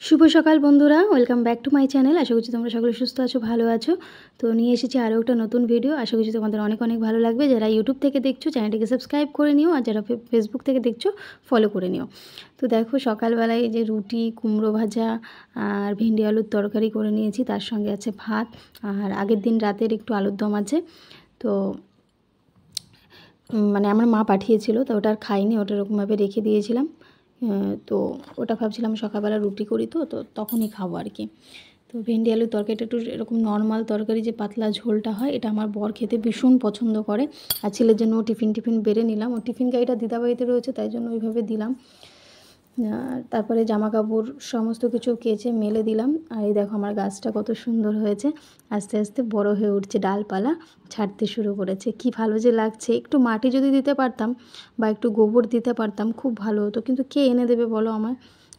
শুভ সকাল বন্ধুরা, welcome back to my channel. আশা করছি তোমরা সকলে সুস্থ আছো, ভালো আছো। তো নিয়ে এসেছি আরও একটা নতুন ভিডিও। আশা করছি তোমাদের অনেক অনেক ভালো লাগবে। যারা ইউটিউব থেকে দেখছো চ্যানেলটিকে সাবস্ক্রাইব করে নিও, আর যারা ফেসবুক থেকে দেখছো ফলো করে নিও। তো দেখো, সকালবেলায় যে রুটি, কুমড়ো ভাজা আর ভেন্ডি আলুর তরকারি করে নিয়েছি, তার সঙ্গে আছে ভাত, আর আগের দিন রাতের একটু আলুর দম আছে। তো মানে আমার মা পাঠিয়েছিল, তো ওটা আর খাইনি, ওটা এরকমভাবে রেখে দিয়েছিলাম। তো ওটা ভাবছিলাম সকালবেলা রুটি করি, তো তখনই খাবো আর কি। তো ভেন্ডি আলুর তরকারিটা একটু এরকম নর্মাল তরকারি, যে পাতলা ঝোলটা হয়, এটা আমার বর খেতে ভীষণ পছন্দ করে। আর ছেলের জন্য টিফিন বেড়ে নিলাম, ও টিফিন গাড়িটা দিদাবাড়িতে রয়েছে, তাই জন্য ওইভাবে দিলাম। তারপরে জামা কাপড় সমস্ত কিছু কেচে মেলে দিলাম। আর এই দেখো আমার গাছটা কত সুন্দর হয়েছে, আস্তে আস্তে বড় হয়ে উঠছে, ডালপালা ছাড়তে শুরু করেছে। কি ভালো যে লাগছে। একটু মাটি যদি দিতে পারতাম বা একটু গোবর দিতে পারতাম খুব ভালো হতো, কিন্তু কে এনে দেবে বলো আমার?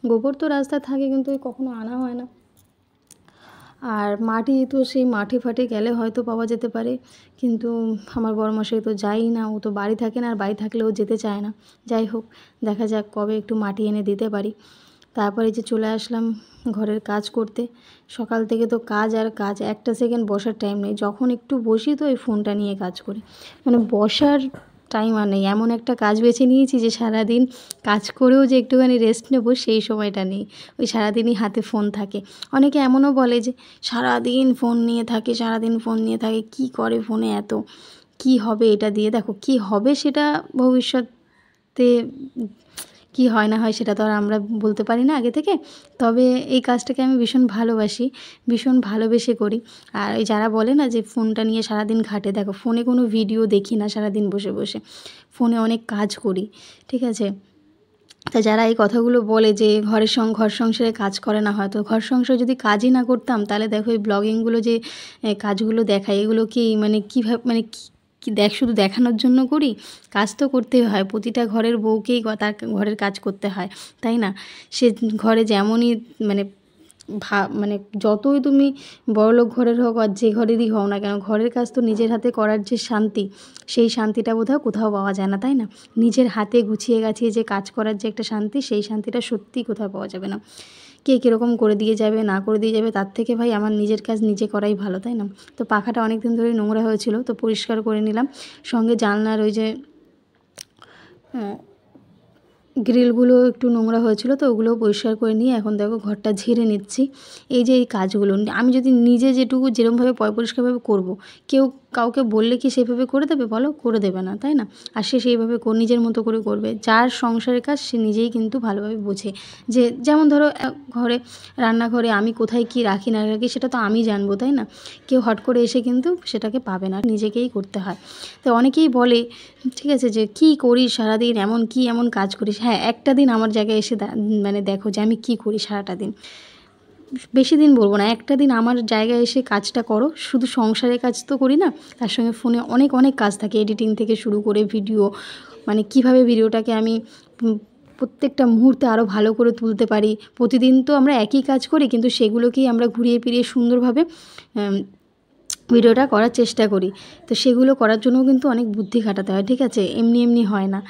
গোবর তো রাস্তায় থাকে, কিন্তু কখনো আনা হয় না। আর মাটি তো সেই মাঠে ফাটে গেলে হয়তো পাওয়া যেতে পারে, কিন্তু আমার বড়মশাই তো যায়ই না, ও তো বাড়ি থাকে না, আর বাড়ি থাকলেও যেতে চায় না। যাই হোক, দেখা যাক কবে একটু মাটি এনে দিতে পারি। তারপরে যে চলে আসলাম ঘরের কাজ করতে। সকাল থেকে তো কাজ আর কাজ, একটা সেকেন্ড বসার টাইম নেই। যখন একটু বসি তো এই ফোনটা নিয়ে কাজ করি, মানে বসার টাইম আর নেই। এমন একটা কাজ বেছে নিয়েছি যে সারাদিন কাজ করেও যে একটুখানি রেস্ট নেব সেই সময়টা নেই, ওই সারাদিনই হাতে ফোন থাকে। অনেকে এমনও বলে যে সারাদিন ফোন নিয়ে থাকে, সারাদিন ফোন নিয়ে থাকে, কি করে ফোনে এত, কি হবে এটা দিয়ে? দেখো, কি হবে সেটা ভবিষ্যতে কি হয় না হয় সেটা তো আর আমরা বলতে পারি না আগে থেকে। তবে এই কাজটাকে আমি ভীষণ ভালোবাসি, ভীষণ ভালোবেসে করি। আর এই যারা বলে না যে ফোনটা নিয়ে সারাদিন ঘাটে, দেখো ফোনে কোনো ভিডিও দেখি না সারাদিন বসে বসে, ফোনে অনেক কাজ করি, ঠিক আছে? তা যারা এই কথাগুলো বলে যে ঘর সংসারে কাজ করে না, হয়তো ঘর সংসারে যদি কাজই না করতাম, তাহলে দেখো এই ব্লগিংগুলো যে কাজগুলো দেখায়, এগুলো কি মানে কীভাবে, মানে কি শুধু দেখানোর জন্য করি? কাজ তো করতেই হয়, প্রতিটা ঘরের বউকেই তার ঘরের কাজ করতে হয়, তাই না? সে ঘরে যেমনই মানে মানে যতই তুমি বড়লোক ঘরের হোক আর যে ঘরেরই হও না কেন, ঘরের কাজ তো নিজের হাতে করার যে শান্তি, সেই শান্তিটা বোধহয় কোথাও পাওয়া যায় না, তাই না? নিজের হাতে গুছিয়ে গাছিয়ে যে কাজ করার যে একটা শান্তি, সেই শান্তিটা সত্যিই কোথাও পাওয়া যাবে না। কে কীরকম করে দিয়ে যাবে না করে দিয়ে যাবে, তার থেকে ভাই আমার নিজের কাজ নিজে করাই ভালো, তাই না? তো পাখাটা অনেক দিন ধরেই নোংরা হয়েছিল, তো পরিষ্কার করে নিলাম। সঙ্গে জানলার ওই যে গ্রিলগুলো একটু নোংরা হয়েছিল, তো ওগুলোও পরিষ্কার করে নিয়ে এখন দেখো ঘরটা ঝেড়ে নিচ্ছি। এই যে এই কাজগুলো আমি যদি নিজে যেটুকু যেরকমভাবে পরিষ্কারভাবে করব, কেউ কাউকে বললে কি সেভাবে করে দেবে বলো? করে দেবে না, তাই না? আর সে সেইভাবে নিজের মতো করে করবে। যার সংসারের কাজ সে নিজেই কিন্তু ভালোভাবে বোঝে। যে যেমন ধরো ঘরে রান্নাঘরে আমি কোথায় কি রাখি না রাখি সেটা তো আমি জানবো, তাই না? কেউ হট করে এসে কিন্তু সেটাকে পাবে না, নিজেকেই করতে হয়। তো অনেকেই বলে, ঠিক আছে, যে কী করিস সারাদিন, এমন কাজ করিস। হ্যাঁ, একটা দিন আমার জায়গায় এসে মানে দেখো যে আমি কী করি সারাটা দিন। বেশি দিন বলবো না, একটা দিন আমার জায়গায় এসে কাজটা করো। শুধু সংসারের কাজ তো করি না, তার সঙ্গে ফোনে অনেক অনেক কাজ থাকে, এডিটিং থেকে শুরু করে ভিডিও, মানে কিভাবে ভিডিওটাকে আমি প্রত্যেকটা মুহূর্তে আরও ভালো করে তুলতে পারি। প্রতিদিন তো আমরা একই কাজ করি, কিন্তু সেগুলোকেই আমরা ঘুরিয়ে ফিরিয়ে সুন্দরভাবে ভিডিওটা করার চেষ্টা করি। তো সেগুলো করার জন্যও কিন্তু অনেক বুদ্ধি খাটাতে হয়, ঠিক আছে? এমনি এমনি হয় না।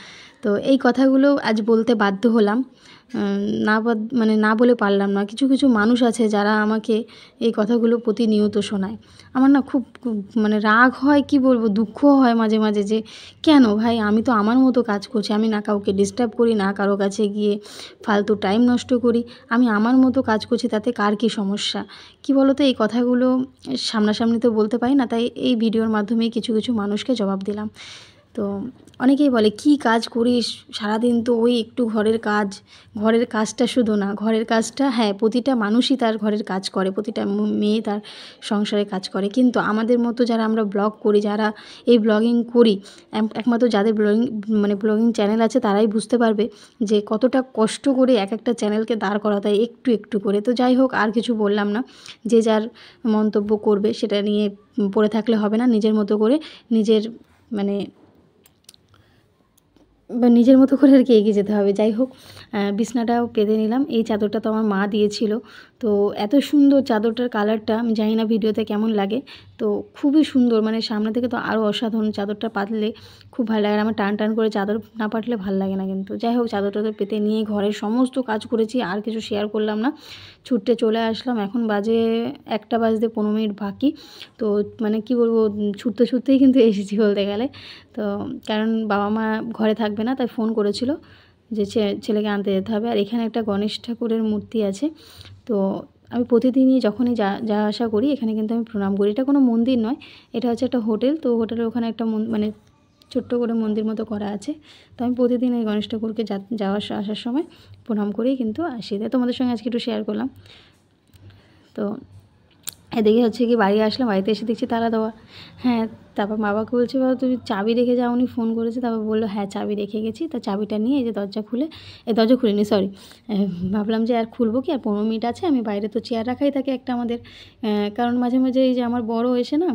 তো এই কথাগুলো আজ বলতে বাধ্য হলাম, মানে না বলে পারলাম না। কিছু কিছু মানুষ আছে যারা আমাকে এই কথাগুলো প্রতিনিয়ত শোনায়। আমার না খুব মানে রাগ হয়, কি বলবো, দুঃখও হয় মাঝে মাঝে, যে কেন ভাই, আমি তো আমার মতো কাজ করছি, আমি না কাউকে ডিস্টার্ব করি, না কারো কাছে গিয়ে ফালতু টাইম নষ্ট করি, আমি আমার মতো কাজ করছি, তাতে কার কী সমস্যা? কি বলো তো, এই কথাগুলো সামনাসামনি তো বলতে পারি না, তাই এই ভিডিওর মাধ্যমেই কিছু কিছু মানুষকে জবাব দিলাম। তো অনেকেই বলে, কী কাজ করিস সারাদিন? তো ওই একটু ঘরের কাজ, ঘরের কাজটা শুধু না, ঘরের কাজটা হ্যাঁ প্রতিটা মানুষই তার ঘরের কাজ করে, প্রতিটা মেয়ে তার সংসারে কাজ করে, কিন্তু আমাদের মতো যারা আমরা ব্লগ করি, যারা এই ব্লগিং করি, একমাত্র যাদের ব্লগিং চ্যানেল আছে তারাই বুঝতে পারবে যে কতটা কষ্ট করে এক একটা চ্যানেলকে দাঁড় করাতে হয় একটু একটু করে। তো যাই হোক, আর কিছু বললাম না, যে যার মন্তব্য করবে সেটা নিয়ে পড়ে থাকলে হবে না। নিজের মতো করে নিজের মানে বা নিজের মতো করে আর কি এগিয়ে যেতে হবে। যাই হোক, বিছনাটাও পেতে নিলাম। এই চাদরটা তো আমার মা দিয়েছিল। তো এত সুন্দর চাদরটার কালারটা, আমি জানি না ভিডিওতে কেমন লাগে। তো খুবই সুন্দর, মানে সামনে থেকে তো আরও অসাধারণ। চাদরটা পাতলে খুব ভালো লাগে। আর আমার টান টান করে চাদর না পাতলে ভালো লাগে না কিন্তু। যাই হোক, চাদর টাদর পেতে নিয়ে ঘরের সমস্ত কাজ করেছি, আর কিছু শেয়ার করলাম না। ছুটতে চলে আসলাম। এখন বাজে 1টা বাজতে 15 মিনিট বাকি। তো মানে কি বলবো, ছুটতে ছুটতেই কিন্তু এসেছি বলতে গেলে। তো কারণ বাবা মা ঘরে থাকবে না, তাই ফোন করেছিল যে ছেলেকে আনতে যেতে হবে। আর এখানে একটা গণেশ ঠাকুরের মূর্তি আছে। তো আমি প্রতিদিনই যখনই যাওয়া আসা করি এখানে কিন্তু আমি প্রণাম করি। এটা কোনো মন্দির নয়, এটা হচ্ছে একটা হোটেল। তো হোটেলের ওখানে একটা মানে ছোট্ট করে মন্দির মতো করা আছে। তো আমি প্রতিদিন এই গণেশ ঠাকুরকে যাওয়া আসার সময় প্রণাম করেই কিন্তু আসি। তাই তোমাদের সঙ্গে আজকে একটু শেয়ার করলাম। তো এদিকে হচ্ছে কি বাড়ি আসলাম, বাড়িতে এসে দেখছি তালা দেওয়া। হ্যাঁ, তারপর বাবাকে বলছি, বাবা তুমি চাবি রেখে যাও, উনি ফোন করেছে। তারপর বললো হ্যাঁ চাবি রেখে গেছি। তো চাবিটা নিয়ে এই যে দরজা খুলিনি, সরি, ভাবলাম যে আর খুলবো কি, আর 15 মিনিট আছে। আমি বাইরে তো চেয়ার রাখাই থাকে একটা আমাদের, কারণ মাঝে মাঝে এই যে আমার বড় এসে না,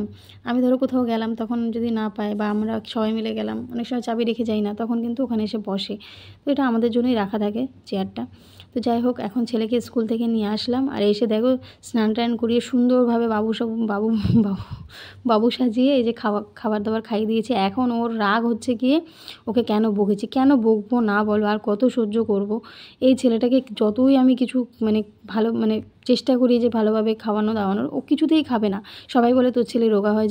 আমি ধরো কোথাও গেলাম তখন যদি না পাই, বা আমরা সবাই মিলে গেলাম, অনেক সময় চাবি রেখে যাই না, তখন কিন্তু ওখানে এসে বসে। তো এটা আমাদের জন্যই রাখা থাকে চেয়ারটা। তো যাই হোক, এখন ছেলেকে স্কুল থেকে নিয়ে আসলাম। আর এসে দেখো স্নান টান করিয়ে সুন্দরভাবে বাবু বাবু সাজিয়ে এই যে খাবার দাবার খাইয়ে দিয়েছে। এখন ওর রাগ হচ্ছে গিয়ে ওকে কেন বকেছি, কেন বকবো না বলো, আর কত সহ্য করব। এই ছেলেটাকে যতই আমি কিছু মানে ভালো মানে চেষ্টা করি যে ভালোভাবে খাওয়ানো দাওয়ানোর, ও কিছুতেই খাবে না। সবাই বলে তোর ছেলে রোগা হয়ে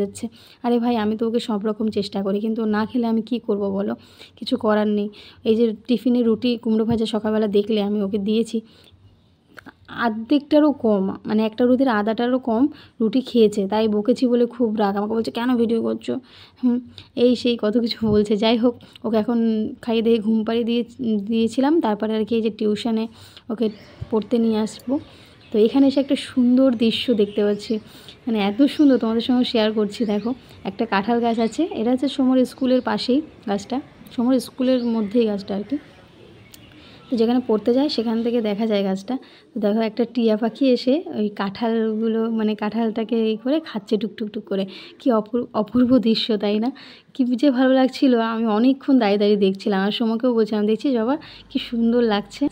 যাচ্ছে। আরে ভাই, আমি তো ওকে সব রকম চেষ্টা করি, কিন্তু ও না খেলে আমি কি করব বলো, কিছু করার নেই। এই যে টিফিনে রুটি কুমড়ো ভাজা সকালবেলা দেখলে আমি ওকে দিয়েছি, আর্ধেকটারও কম, মানে একটা রুটির আধাটারও কম রুটি খেয়েছে। তাই বকেছি বলে খুব রাগ, আমাকে বলছে কেন ভিডিও করছো, এই সেই কত কিছু বলছে। যাই হোক, ওকে এখন খাইয়ে দিয়ে ঘুম পাড়িয়ে দিয়েছিলাম। তারপরে আর কি এই যে টিউশনে ওকে পড়তে নিয়ে আসবো। তো এখানে এসে একটা সুন্দর দৃশ্য দেখতে পাচ্ছি, মানে এত সুন্দর, তোমাদের সঙ্গে শেয়ার করছি। দেখো, একটা কাঁঠাল গাছ আছে, এটা হচ্ছে সমর স্কুলের পাশেই গাছটা, সমর স্কুলের মধ্যেই গাছটা আর কি। তো যেখানে পড়তে যায় সেখান থেকে দেখা যায় গাছটা। তো দেখো, একটা টিয়া পাখি এসে ওই কাঁঠালগুলো, মানে কাঁঠালটাকে এই করে খাচ্ছে টুক করে। কি অপূর্ব দৃশ্য, তাই না? কি যে ভালো লাগছিল, আমি অনেকক্ষণ দাঁড়িয়ে দেখছিলাম। আর সোমাকেও বলছিলাম, দেখছিস বাবা কি সুন্দর লাগছে।